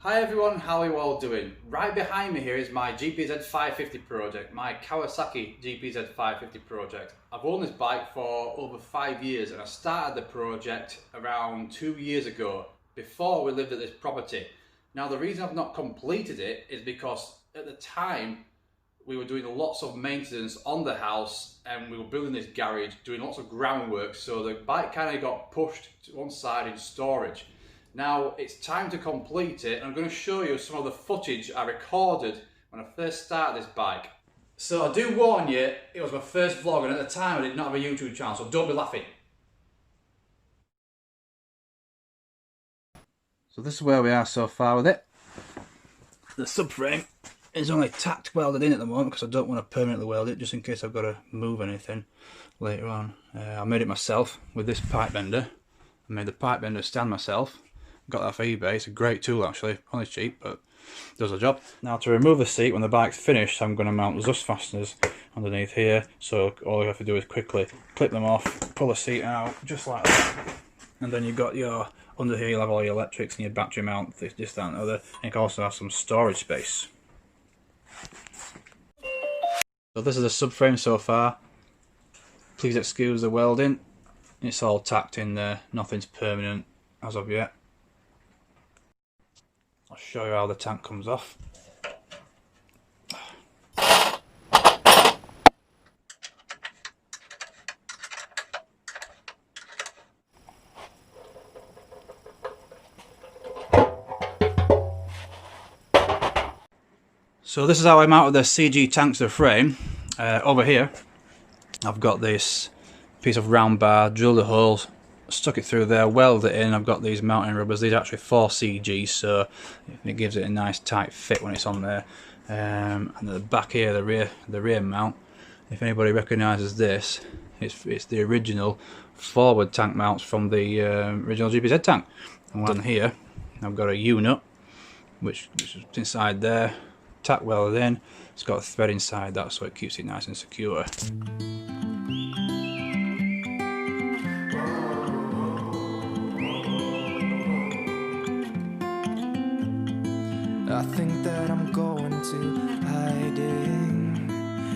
Hi everyone, how are you all doing? Right behind me here is my GPZ 550 project, my Kawasaki GPZ 550 project. I've owned this bike for over 5 years and I started the project around 2 years ago before we lived at this property. Now the reason I've not completed it is because at the time we were doing lots of maintenance on the house and we were building this garage, doing lots of groundwork, so the bike kind of got pushed to one side in storage. Now it's time to complete it, and I'm going to show you some of the footage I recorded when I first started this bike. So I do warn you, it was my first vlog and at the time I did not have a YouTube channel, so don't be laughing. So this is where we are so far with it. The subframe is only tacked welded in at the moment because I don't want to permanently weld it just in case I've got to move anything later on. I made it myself with this pipe bender. I made the pipe bender stand myself. Got that off eBay. It's a great tool actually, only cheap but does the job. Now to remove the seat when the bike's finished, I'm going to mount Zus fasteners underneath here, so all you have to do is quickly clip them off, pull the seat out just like that, and then you've got your, under here you'll have all your electrics and your battery mount, this, that and other, and you can also have some storage space. So this is the subframe so far. Please excuse the welding, it's all tacked in there, nothing's permanent as of yet. I'll show you how the tank comes off. So this is how I mounted the CG tank to the frame. Over here I've got this piece of round bar, drilled a hole, stuck it through there, welded it in. I've got these mounting rubbers. These are actually for CG, so it gives it a nice tight fit when it's on there. And at the back here, the rear mount, if anybody recognises this, it's the original forward tank mounts from the original GPZ tank. And down here I've got a U-nut which is inside there, tack welded in. It's got a thread inside that so it keeps it nice and secure. I think that I'm going to hiding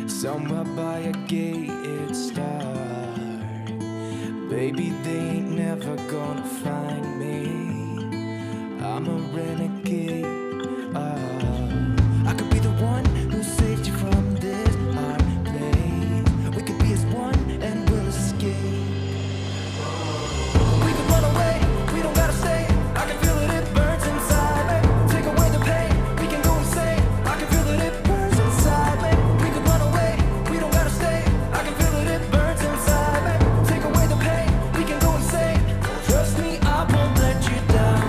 somewhere by a gated star. Baby, they ain't never gonna find me. I'm a renegade. I could be the one who saved you from this hard place. We could be as one and we'll escape. We could run away, we don't gotta stay. I can feel it, it burns inside me. Take away the pain, we can go insane. I can feel it, it burns inside me. We could run away, we don't gotta stay. I can feel it, it burns inside me. Take away the pain, we can go insane. Trust me, I won't let you down.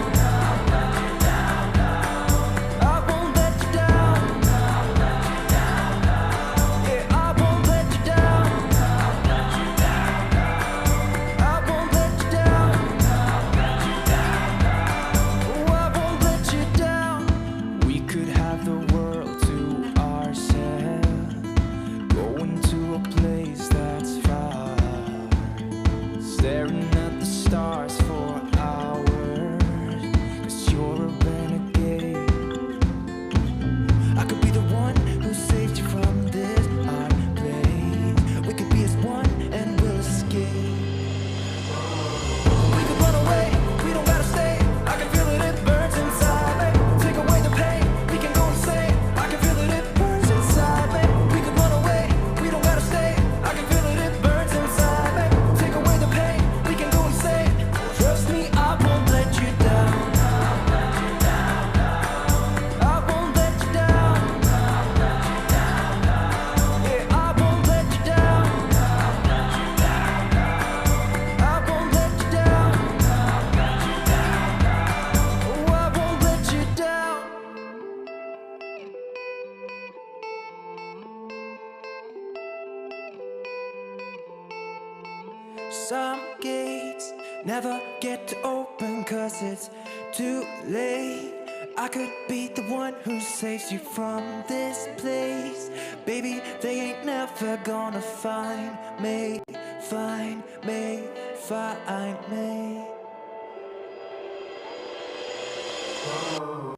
Some gates never get to open 'cause it's too late. I could be the one who saves you from this place. Baby, they ain't never gonna find me, find me, find me.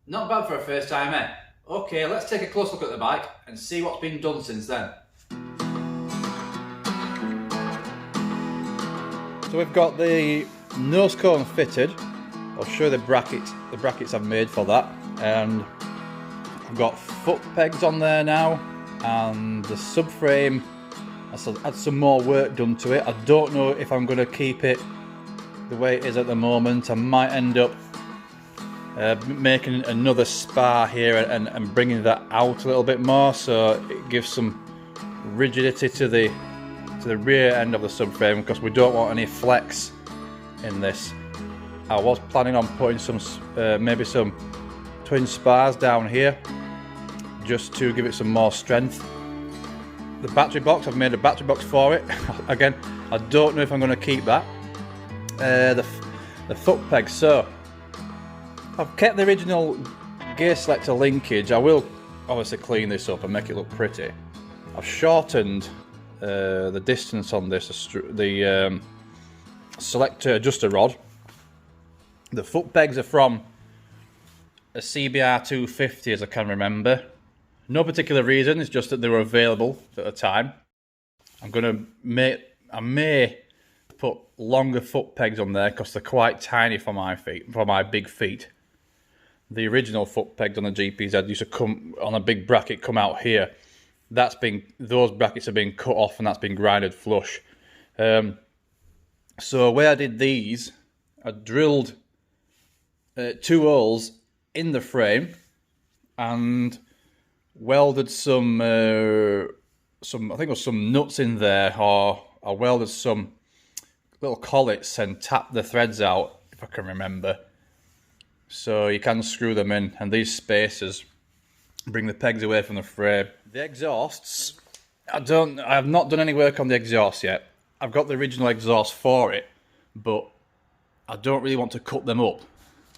Not bad for a first time, eh? Okay, let's take a close look at the bike and see what's been done since then. So we've got the nose cone fitted. I'll show you the brackets I've made for that. And I've got foot pegs on there now, and the subframe, I had some more work done to it. I don't know if I'm going to keep it the way it is at the moment. I might end up making another spar here and bringing that out a little bit more, so it gives some rigidity to the rear end of the subframe, because we don't want any flex in this. I was planning on putting some maybe some twin spars down here just to give it some more strength. The battery box, I've made a battery box for it. Again, I don't know if I'm going to keep that. The foot pegs, so I've kept the original gear selector linkage. I will obviously clean this up and make it look pretty. I've shortened the distance on this, the Selector adjuster rod. The foot pegs are from a CBR 250, as I can remember. No particular reason, it's just that they were available at the time. I may put longer foot pegs on there because they're quite tiny for my feet, for my big feet. The original foot pegs on the GPZ used to come on a big bracket, come out here. Those brackets have been cut off and that's been grinded flush. So where I did these, I drilled 2 holes in the frame and welded some I think it was some nuts in there, or I welded some little collets and tapped the threads out, if I can remember. So you can screw them in, and these spacers bring the pegs away from the frame. The exhausts, I have not done any work on the exhaust yet. I've got the original exhaust for it, but I don't really want to cut them up,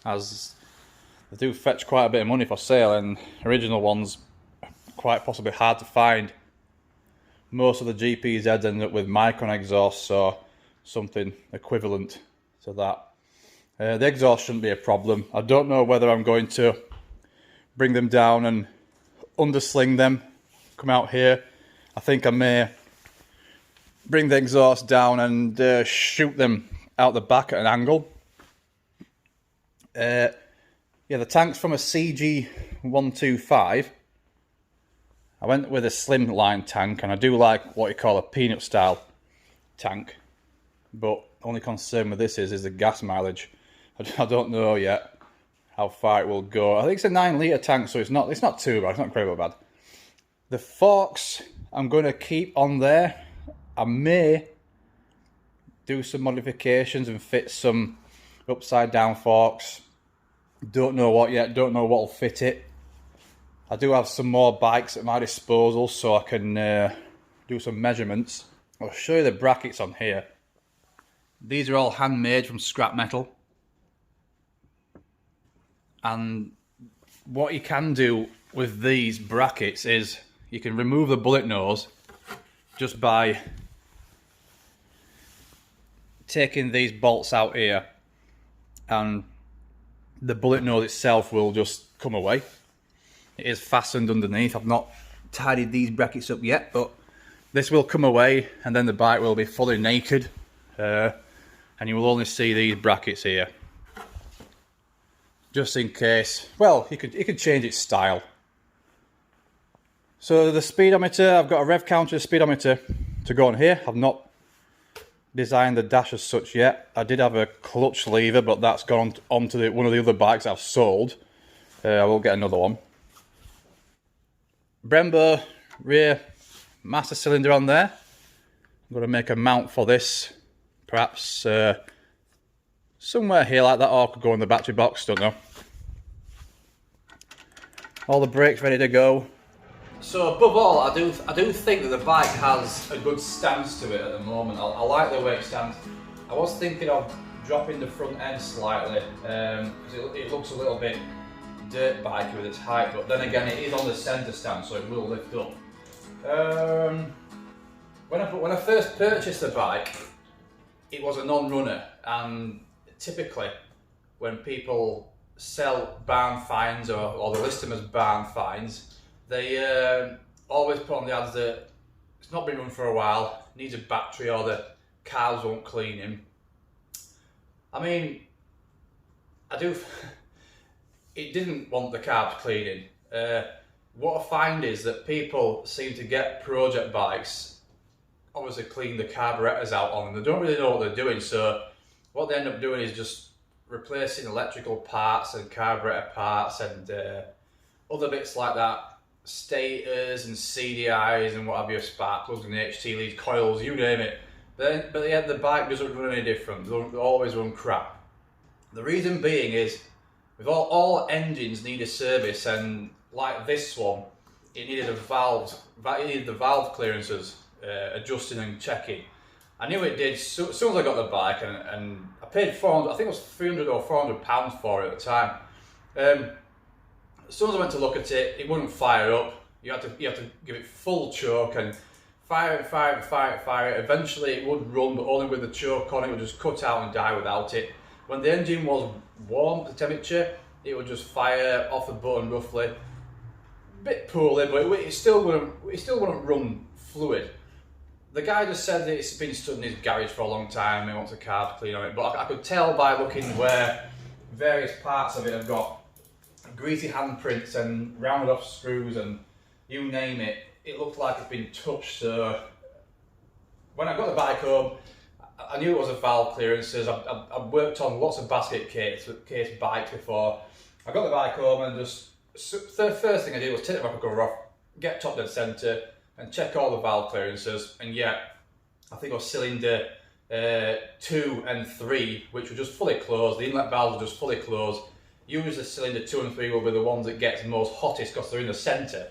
as they do fetch quite a bit of money for sale, and original ones are quite possibly hard to find. Most of the GPZs end up with micron exhausts or something equivalent to that. The exhaust shouldn't be a problem. I don't know whether I'm going to bring them down and undersling them, come out here. I think I may bring the exhaust down and shoot them out the back at an angle. Yeah, the tank's from a CG125. I went with a slimline tank, and I do like what you call a peanut style tank. But only concern with this is the gas mileage. I don't know yet how far it will go. I think it's a 9-litre tank, so it's not too bad. It's not incredibly bad. The forks I'm going to keep on there. I may do some modifications and fit some upside down forks. Don't know what yet. Don't know what will fit it. I do have some more bikes at my disposal, so I can do some measurements. I'll show you the brackets on here. These are all handmade from scrap metal. And what you can do with these brackets is you can remove the bullet nose just by taking these bolts out here, and the bullet nose itself will just come away. It is fastened underneath. I've not tidied these brackets up yet, but this will come away, and then the bike will be fully naked, and you will only see these brackets here. Just in case, well, you could change its style. So the speedometer, I've got a rev counter speedometer to go on here. I've not designed the dash as such yet. I did have a clutch lever, but that's gone onto one of the other bikes I've sold. I will get another one. Brembo rear master cylinder on there. I'm going to make a mount for this, perhaps somewhere here like that, or could go in the battery box, don't know. All the brakes ready to go. So above all, I do think that the bike has a good stance to it at the moment. I like the way it stands. I was thinking of dropping the front end slightly, because it looks a little bit dirt bikey with its height, but then again it is on the centre stand, so it will lift up. When I first purchased the bike, it was a non-runner, and typically when people sell barn finds or they list them as barn finds, they always put on the ads that it's not been run for a while, needs a battery, or the cars won't clean him. I mean, it didn't want the carbs cleaning. What I find is that people seem to get project bikes, obviously clean the carburetors out on them. They don't really know what they're doing, so what they end up doing is just replacing electrical parts and carburetor parts and other bits like that, stators and CDIs and what have you, spark plugs and HT leads, coils, you name it. But at the end, the bike doesn't run any different. They always run crap. The reason being is, with all engines need a service, and like this one, it needed the valve clearances adjusting and checking. I knew it did as soon as I got the bike, and I paid 400. I think it was 300 or 400 pounds for it at the time. As soon as I went to look at it, it wouldn't fire up. You had to give it full choke and fire it. Eventually it would run, but only with the choke on. It would just cut out and die without it. When the engine was warm, the temperature, it would just fire off the button roughly, a bit poorly, but it still wouldn't run fluid. The guy just said that it's been stood in his garage for a long time. He wants a carb clean on it, but I could tell by looking where various parts of it have got greasy handprints and rounded off screws and you name it. It looked like it's been touched. So when I got the bike home, I knew it was a valve clearances. I've worked on lots of basket case bikes before. I got the bike home and just the first thing I did was take the rocker cover off, get top dead centre, and check all the valve clearances. And yeah, I think it was cylinder 2 and 3, which were just fully closed. The inlet valves were just fully closed. Usually cylinder 2 and 3 will be the ones that gets most hottest because they're in the centre.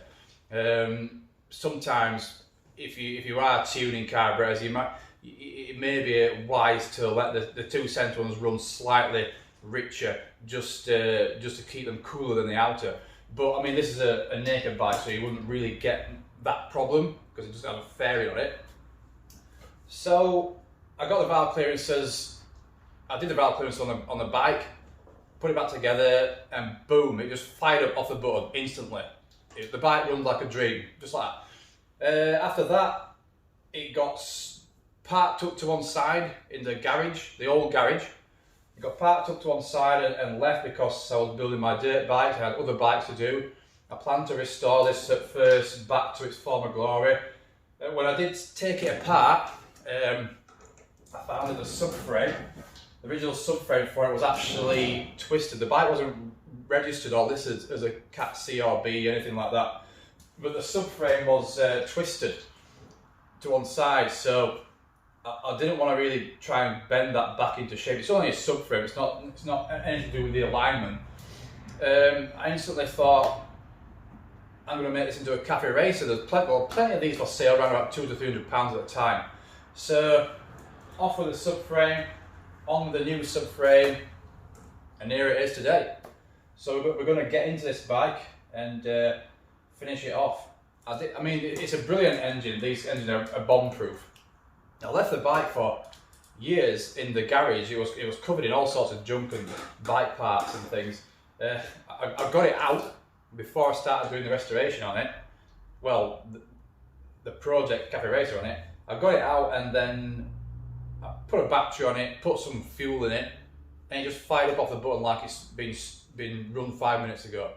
Sometimes if you are tuning carburetors, it may be wise to let the two centre ones run slightly richer, just to keep them cooler than the outer. But I mean, this is a naked bike, so you wouldn't really get that problem because it doesn't have a fairing on it. So I got the valve clearances. I did the valve clearance on the bike, put it back together, and boom, it just fired up off the button instantly. The bike runs like a dream, just like that. After that, it got parked up to one side in the garage, the old garage. It got parked up to one side and left because I was building my dirt bike. I had other bikes to do. I planned to restore this at first back to its former glory. When I did take it apart, I found that the subframe, the original subframe for it, was actually twisted. The bike wasn't registered or listed as a Cat C or B, anything like that. But the subframe was twisted to one side, so I didn't want to really try and bend that back into shape. It's only a subframe, it's not anything to do with the alignment. I instantly thought, I'm going to make this into a cafe racer. There's plenty of these for sale, around about £200 to £300 at a time. So off with the subframe, on with the new subframe, and here it is today. So we're going to get into this bike and finish it off. I mean, it's a brilliant engine. These engines are bomb-proof. I left the bike for years in the garage. It was covered in all sorts of junk and bike parts and things. I got it out before I started doing the restoration on it. Well, the project Cafe Racer on it. I got it out and then I put a battery on it, put some fuel in it, and it just fired up off the button like it's been run 5 minutes ago.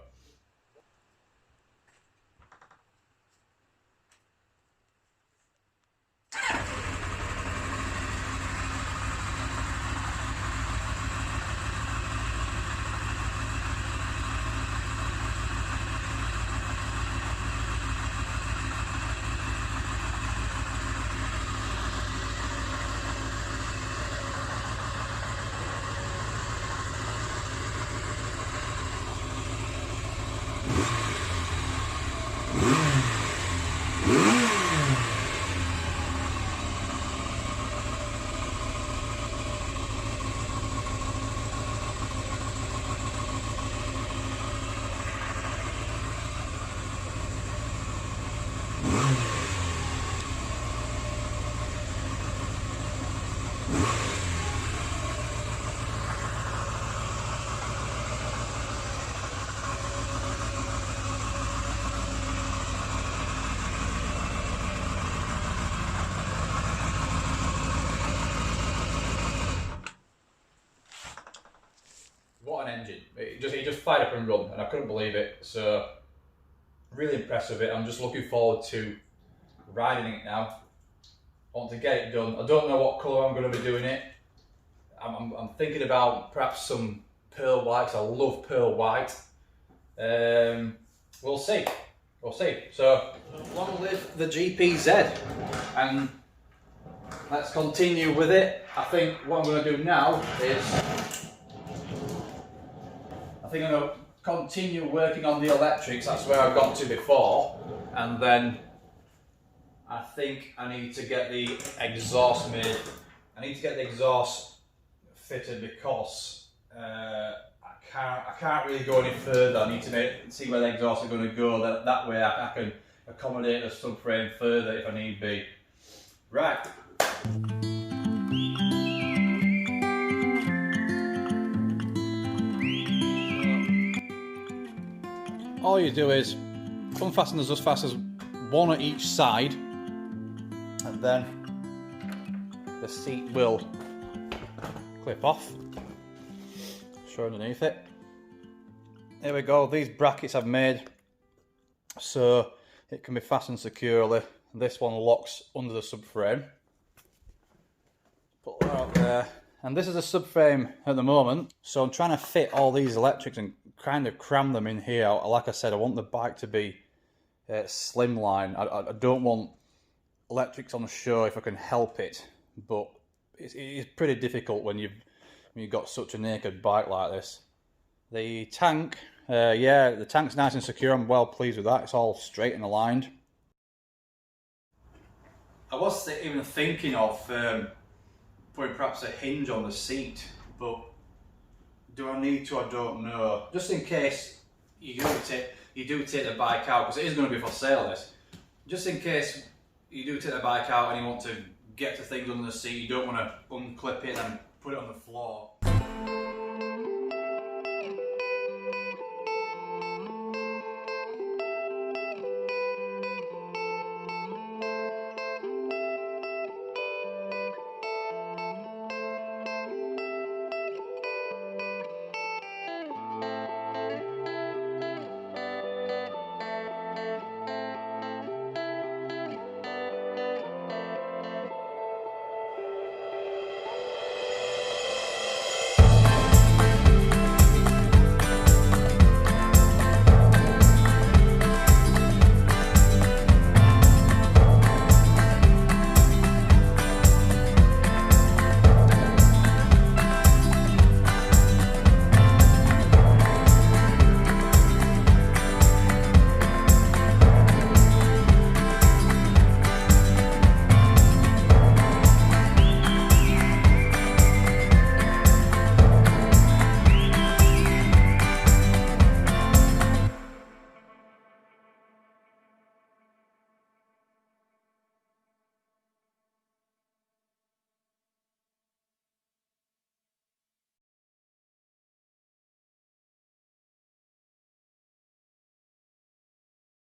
he just fired up and run, and I couldn't believe it. So really impressed with it. I'm just looking forward to riding it now. I want to get it done. I don't know what colour I'm going to be doing it. I'm thinking about perhaps some pearl white. I love pearl white. We'll see. We'll see. So long live the GPZ, and let's continue with it. I think what I'm going to do now is I'm going to continue working on the electrics. That's where I got to before, and then I think I need to get the exhaust made. I need to get the exhaust fitted because I can't really go any further. I need to see where the exhausts are going to go. That way I can accommodate the subframe further if I need be. Right. All you do is unfasten as fast as one at each side, and then the seat will clip off. Show underneath it. There we go. These brackets I've made so it can be fastened securely. This one locks under the subframe. Put that out there. And this is a subframe at the moment, so I'm trying to fit all these electrics and kind of cram them in here. Like I said, I want the bike to be slimline. I don't want electrics on the show if I can help it, but it's pretty difficult when you've got such a naked bike like this. The tank, yeah, the tank's nice and secure. I'm well pleased with that. It's all straight and aligned. I was even thinking of putting perhaps a hinge on the seat, but do I need to? I don't know. Just in case you do take the bike out, because it is going to be for sale, this. Just in case you do take the bike out and you want to get to things under the seat, you don't want to unclip it and put it on the floor.